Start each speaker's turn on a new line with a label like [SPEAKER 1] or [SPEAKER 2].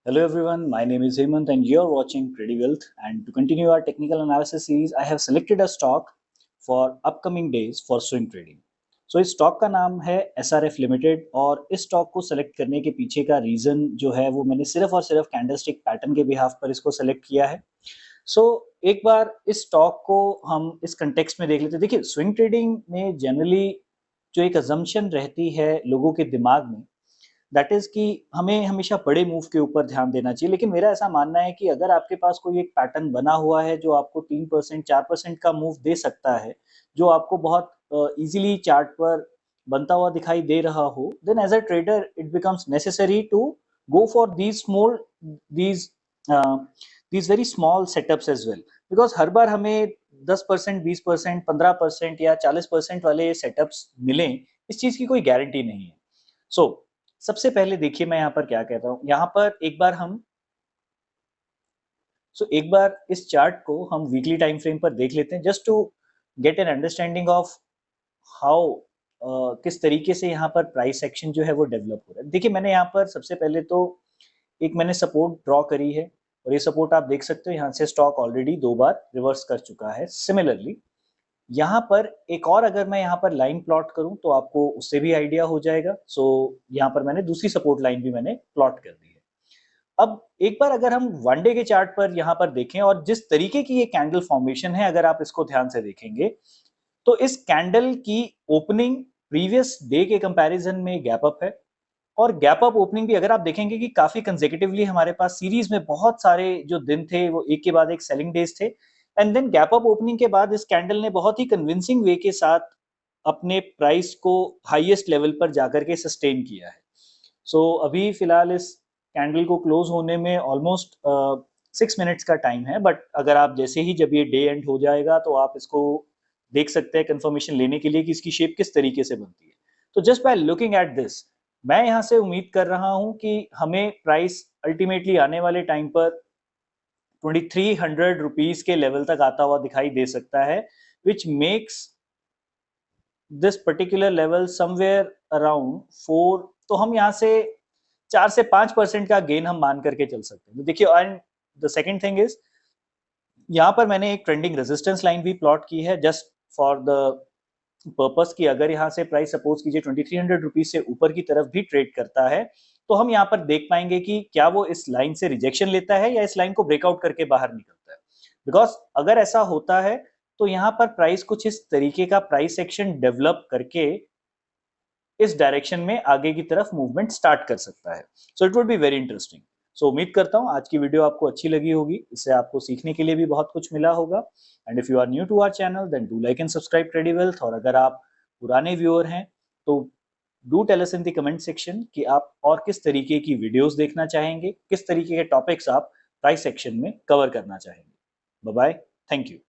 [SPEAKER 1] Hello everyone, my name is Hemant and you're watching Pretty Wealth. And to continue our technical analysis series, I have selected a stock for upcoming days for swing trading. So इस stock का नाम है SRF limited और इस stock को select करने के पीछे का रीजन जो है वो मैंने सिर्फ और सिर्फ कैंडलस्टिक पैटर्न के बिहाफ पर इसको सेलेक्ट किया है। सो एक बार इस स्टॉक को हम इस कंटेक्स्ट में देख लेते हैं। देखिए स्विंग ट्रेडिंग में जनरली जो एक अजम्पशन रहती है लोगों के दिमाग में दैट इज कि हमें हमेशा बड़े मूव के ऊपर ध्यान देना चाहिए, लेकिन मेरा ऐसा मानना है कि अगर आपके पास कोई एक पैटर्न बना हुआ है जो आपको 3% 4% का मूव दे सकता है, जो आपको बहुत इजीली चार्ट पर बनता हुआ दिखाई दे रहा हो, then as a trader it becomes necessary to go for these small these these very small setups as well, because हर बार हमें 10% 20% 15% या 40% वाले सेटअप्स मिलें, इस चीज की कोई गारंटी नहीं है। सो सबसे पहले देखिए मैं यहाँ पर क्या कहता हूँ, यहाँ पर एक बार इस चार्ट को हम वीकली टाइम फ्रेम पर देख लेते हैं, just to get an understanding of how किस तरीके से यहाँ पर प्राइस एक्शन जो है वो डेवलप हो रहा है। देखिए मैंने यहाँ पर सबसे पहले तो एक मैंने सपोर्ट ड्रॉ करी है और ये सपोर्ट आप देख सकते हो, यहाँ से स्टॉक ऑलरेडी 2 बार रिवर्स कर चुका है। सिमिलरली यहाँ पर एक और अगर मैं यहाँ पर लाइन प्लॉट करूं तो आपको उससे भी आइडिया हो जाएगा। सो यहाँ पर मैंने दूसरी सपोर्ट लाइन भी मैंने प्लॉट कर दी है। अब एक बार अगर हम वन डे के चार्ट पर यहाँ पर देखें और जिस तरीके की ये कैंडल फॉर्मेशन है, अगर आप इसको ध्यान से देखेंगे तो इस कैंडल की ओपनिंग प्रीवियस डे के कंपैरिजन में गैप अप है, और गैप अप ओपनिंग भी अगर आप देखेंगे कि काफी कंसेक्यूटिवली हमारे पास सीरीज में बहुत सारे जो दिन थे वो एक के बाद एक सेलिंग डेज थे, and then gap up opening के बाद इस कैंडल ने बहुत ही कन्विंसिंग वे के साथ अपने प्राइस को हाईएस्ट लेवल पर जाकर के सस्टेन किया है। अभी फिलहाल इस कैंडल को क्लोज होने में ऑलमोस्ट 6 मिनट्स का टाइम है, बट अगर आप जैसे ही जब ये डे एंड हो जाएगा तो आप इसको देख सकते हैं कंफर्मेशन लेने के लिए कि इसकी शेप किस तरीके से बनती है। तो just by looking at this मैं यहाँ से उम्मीद कर रहा हूँ कि हमें प्राइस अल्टीमेटली आने वाले टाइम पर 2300 रुपीज के लेवल तक आता हुआ दिखाई दे सकता है, which makes this particular level somewhere around 4। तो हम यहाँ से 4 से 5% का गेन हम मान करके चल सकते हैं। तो देखिए, and the second thing is यहाँ पर मैंने एक ट्रेंडिंग रेजिस्टेंस लाइन भी प्लॉट की है जस्ट फॉर द पर्पस कि अगर यहाँ से प्राइस सपोज कीजिए 2300 रुपीज से ऊपर की तरफ भी ट्रेड करता है तो हम यहाँ पर देख पाएंगे कि क्या वो इस लाइन से रिजेक्शन लेता है या इस लाइन को ब्रेकआउट करके बाहर निकलता है। बिकॉज अगर ऐसा होता है तो यहाँ पर प्राइस कुछ इस तरीके का प्राइस एक्शन डेवलप करके इस डायरेक्शन में आगे की तरफ मूवमेंट स्टार्ट कर सकता है। So it would be very interesting. उम्मीद करता हूँ आज की वीडियो आपको अच्छी लगी होगी, इससे आपको सीखने के लिए भी बहुत कुछ मिला होगा। And if you are new to our channel then do like and subscribe Trady Wealth, और अगर आप पुराने व्यूअर हैं तो do tell us in the comment section कि आप और किस तरीके की वीडियोस देखना चाहेंगे, किस तरीके के टॉपिक्स आप प्राइस सेक्शन में कवर करना चाहेंगे। Bye bye, thank you.